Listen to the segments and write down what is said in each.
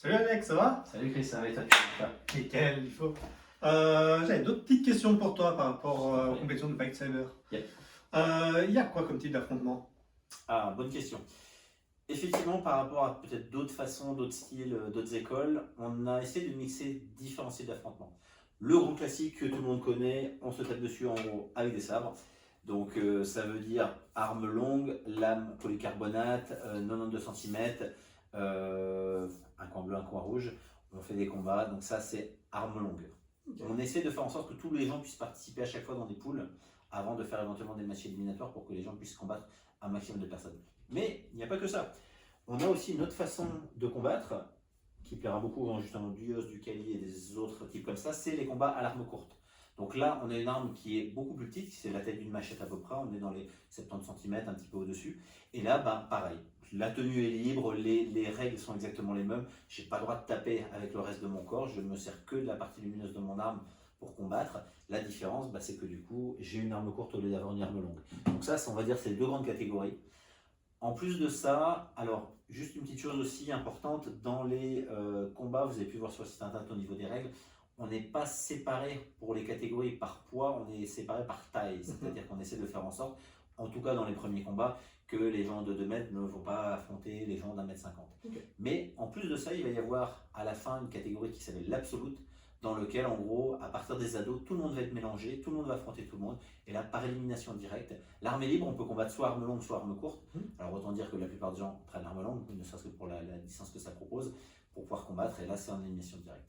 Salut Alex, ça va? Salut Chris, ça va et toi, tu vas bien? Nickel, il faut. J'avais d'autres petites questions pour toi par rapport aux Ouais. compétitions de Fight Cyber. Yep. Il y a quoi comme type d'affrontement? Ah, bonne question. Effectivement, par rapport à peut-être d'autres façons, d'autres styles, d'autres écoles, on a essayé de mixer différents styles d'affrontement. Le grand classique que tout le monde connaît, on se tape dessus en gros avec des sabres. Donc ça veut dire arme longue, lame polycarbonate, 92 cm, un coin bleu, un coin rouge. On fait des combats, donc ça c'est arme longue. Ok. On essaie de faire en sorte que tous les gens puissent participer à chaque fois dans des poules avant de faire éventuellement des matchs éliminatoires pour que les gens puissent combattre un maximum de personnes. Mais il n'y a pas que ça. On a aussi une autre façon de combattre qui plaira beaucoup justement du Yos, du Kali et des autres types comme ça, c'est les combats à l'arme courte. Donc là, on a une arme qui est beaucoup plus petite, c'est la taille d'une machette à peu près, on est dans les 70 cm, un petit peu au-dessus. Et là, pareil, la tenue est libre, les règles sont exactement les mêmes. Je n'ai pas le droit de taper avec le reste de mon corps, je ne me sers que de la partie lumineuse de mon arme pour combattre. La différence, c'est que du coup, j'ai une arme courte au lieu d'avoir une arme longue. Donc ça, on va dire, c'est les deux grandes catégories. En plus de ça, alors, juste une petite chose aussi importante, dans les combats, vous avez pu voir sur le site internet au niveau des règles, on n'est pas séparé pour les catégories par poids, on est séparé par taille. C'est-à-dire qu'on essaie de faire en sorte, en tout cas dans les premiers combats, que les gens de 2 mètres ne vont pas affronter les gens d'1 mètre 50. Ok. Mais en plus de ça, il va y avoir à la fin une catégorie qui s'appelle l'absolute, dans lequel en gros, à partir des ados, tout le monde va être mélangé, tout le monde va affronter tout le monde. Et là, par élimination directe, l'arme est libre, on peut combattre soit arme longue, soit arme courte. Alors autant dire que la plupart des gens prennent l'arme longue, ne serait-ce que pour la distance que ça propose, pour pouvoir combattre. Et là, c'est en élimination directe.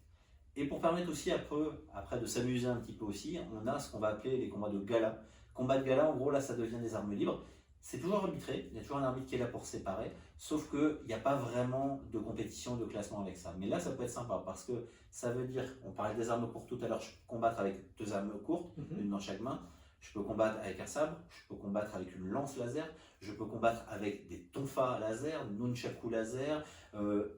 Et pour permettre aussi après de s'amuser un petit peu aussi, on a ce qu'on va appeler les combats de gala. Combat de gala, en gros, là, ça devient des armes libres. C'est toujours arbitré, il y a toujours un arbitre qui est là pour séparer, sauf qu'il n'y a pas vraiment de compétition, de classement avec ça. Mais là, ça peut être sympa parce que ça veut dire, on parlait des armes courtes tout à l'heure, je peux combattre avec 2 armes courtes, une dans chaque main. Je peux combattre avec un sabre, je peux combattre avec une lance laser, je peux combattre avec des tonfas laser, nunchaku laser,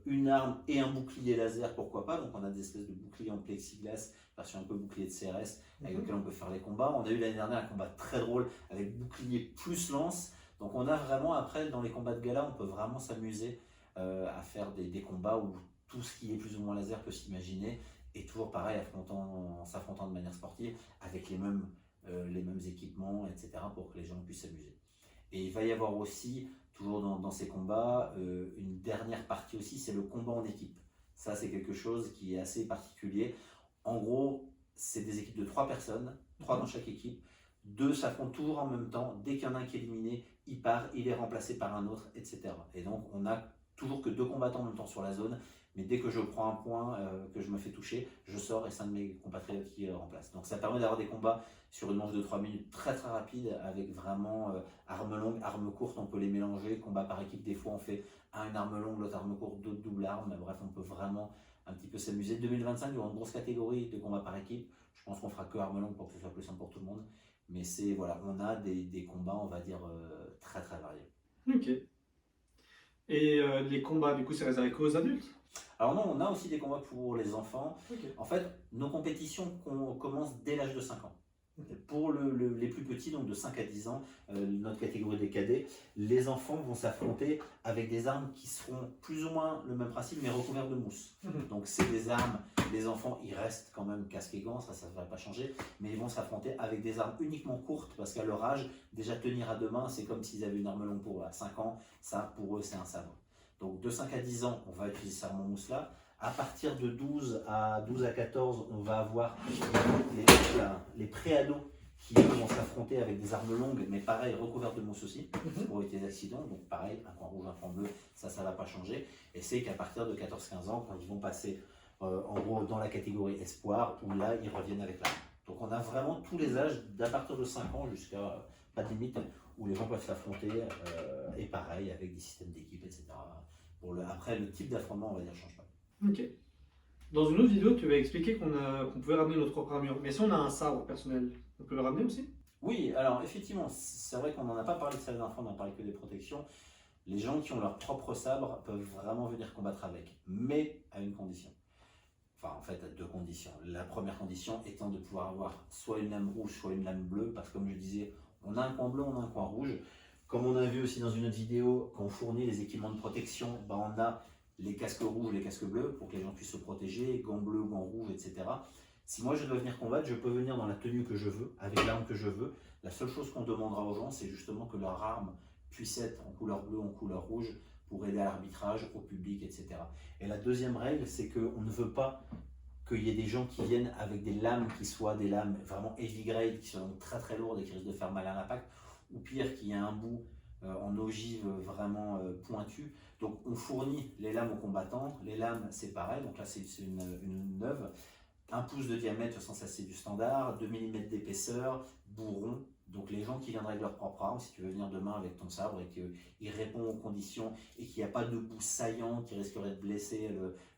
une arme et un bouclier laser, pourquoi pas. Donc on a des espèces de boucliers en plexiglas, version un peu bouclier de CRS, avec lequel on peut faire les combats. On a eu l'année dernière un combat très drôle avec bouclier plus lance. Donc on a vraiment, après, dans les combats de gala, on peut vraiment s'amuser à faire des combats où tout ce qui est plus ou moins laser peut s'imaginer. Et toujours pareil, s'affrontant de manière sportive, avec les mêmes équipements, etc., pour que les gens puissent s'amuser. Et il va y avoir aussi, toujours dans ces combats, une dernière partie aussi, c'est le combat en équipe. Ça, c'est quelque chose qui est assez particulier. En gros, c'est des équipes de 3 personnes, 3 dans chaque équipe. 2 s'affrontent toujours en même temps. Dès qu'il y en a un qui est éliminé, il part, il est remplacé par un autre, etc. Et donc, on n'a toujours que 2 combattants en même temps sur la zone. Mais dès que je prends un point, que je me fais toucher, je sors et c'est un de mes compatriotes qui remplace. Donc ça permet d'avoir des combats sur une manche de 3 minutes très très rapide avec vraiment arme longue, arme courte, on peut les mélanger. Combat par équipe, des fois on fait une arme longue, l'autre arme courte, d'autres double arme. Bref, on peut vraiment un petit peu s'amuser. 2025, il y aura une grosse catégorie de combats par équipe. Je pense qu'on fera que arme longue pour que ce soit plus simple pour tout le monde. Mais c'est voilà, on a des combats, on va dire, très très variés. Ok. Et les combats, du coup, c'est réservé qu'aux adultes? Alors non, on a aussi des combats pour les enfants. Ok. En fait, nos compétitions commencent dès l'âge de 5 ans. Pour les plus petits, donc de 5 à 10 ans, notre catégorie des cadets, les enfants vont s'affronter avec des armes qui seront plus ou moins le même principe, mais recouvertes de mousse. Donc c'est des armes, les enfants, ils restent quand même casque et gants, ça ne devrait pas changer, mais ils vont s'affronter avec des armes uniquement courtes, parce qu'à leur âge, déjà tenir à 2 mains, c'est comme s'ils avaient une arme longue pour eux. À 5 ans, ça pour eux, c'est un sabre. Donc de 5 à 10 ans, on va utiliser cette arme en mousse là. À partir de 12 à 14, on va avoir les pré-ados qui vont s'affronter avec des armes longues, mais pareil, recouvertes de mousse aussi, pour éviter des accidents. Donc pareil, un coin rouge, un coin bleu, ça ne va pas changer. Et c'est qu'à partir de 14-15 ans, quand ils vont passer en gros dans la catégorie espoir, où là, ils reviennent avec l'arme. Donc on a vraiment tous les âges, d'à partir de 5 ans jusqu'à pas de limite, où les gens peuvent s'affronter, et pareil, avec des systèmes d'équipe, etc. Après, le type d'affrontement, on va dire, change pas. Ok. Dans une autre vidéo, tu avais expliqué qu'on pouvait ramener notre propre armure. Mais si on a un sabre personnel, on peut le ramener aussi? Oui, alors effectivement, c'est vrai qu'on n'en a pas parlé de ça la dernière fois, on n'a parlé que des protections. Les gens qui ont leur propre sabre peuvent vraiment venir combattre avec, mais à une condition. Enfin, en fait, à 2 conditions. La première condition étant de pouvoir avoir soit une lame rouge, soit une lame bleue, parce que comme je disais, on a un coin bleu, on a un coin rouge. Comme on a vu aussi dans une autre vidéo, quand on fournit les équipements de protection, on a les casques rouges, les casques bleus, pour que les gens puissent se protéger, gants bleus, gants rouges, etc. Si moi je dois venir combattre, je peux venir dans la tenue que je veux, avec l'arme que je veux. La seule chose qu'on demandera aux gens, c'est justement que leur arme puisse être en couleur bleue, en couleur rouge, pour aider à l'arbitrage, au public, etc. Et la deuxième règle, c'est qu'on ne veut pas qu'il y ait des gens qui viennent avec des lames qui soient des lames vraiment heavy grade, qui sont donc très très lourdes et qui risquent de faire mal à l'impact, ou pire, qu'il y ait un bout en ogive vraiment pointu. Donc on fournit les lames aux combattants. Les lames, c'est pareil, donc là c'est une neuve. 1 pouce de diamètre, de toute façon ça c'est du standard, 2 mm d'épaisseur, bourron. Donc les gens qui viendraient avec leur propre arme, si tu veux venir demain avec ton sabre et qu'il répond aux conditions et qu'il n'y a pas de bout saillant qui risquerait de blesser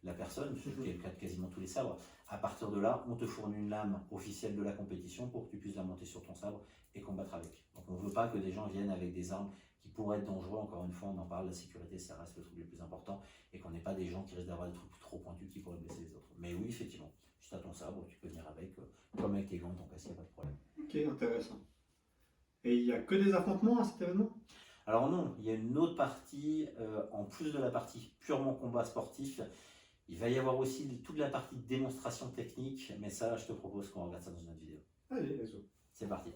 la personne, ce qui est le cas de quasiment tous les sabres, à partir de là, on te fournit une lame officielle de la compétition pour que tu puisses la monter sur ton sabre et combattre avec. Donc on ne veut pas que des gens viennent avec des armes qui pourraient être dangereux. Encore une fois, on en parle, la sécurité ça reste le truc le plus important, et qu'on n'ait pas des gens qui risquent d'avoir des trucs trop pointus qui pourraient blesser les autres. Mais oui, effectivement, si tu as ton sabre, tu peux venir avec, comme avec tes gants, donc il n'y a pas de problème. Ok, intéressant. Et il n'y a que des affrontements à cet événement? Alors non, il y a une autre partie, en plus de la partie purement combat sportif, il va y avoir aussi toute la partie démonstration technique, mais ça, je te propose qu'on regarde ça dans une autre vidéo. Allez, let's go. C'est parti.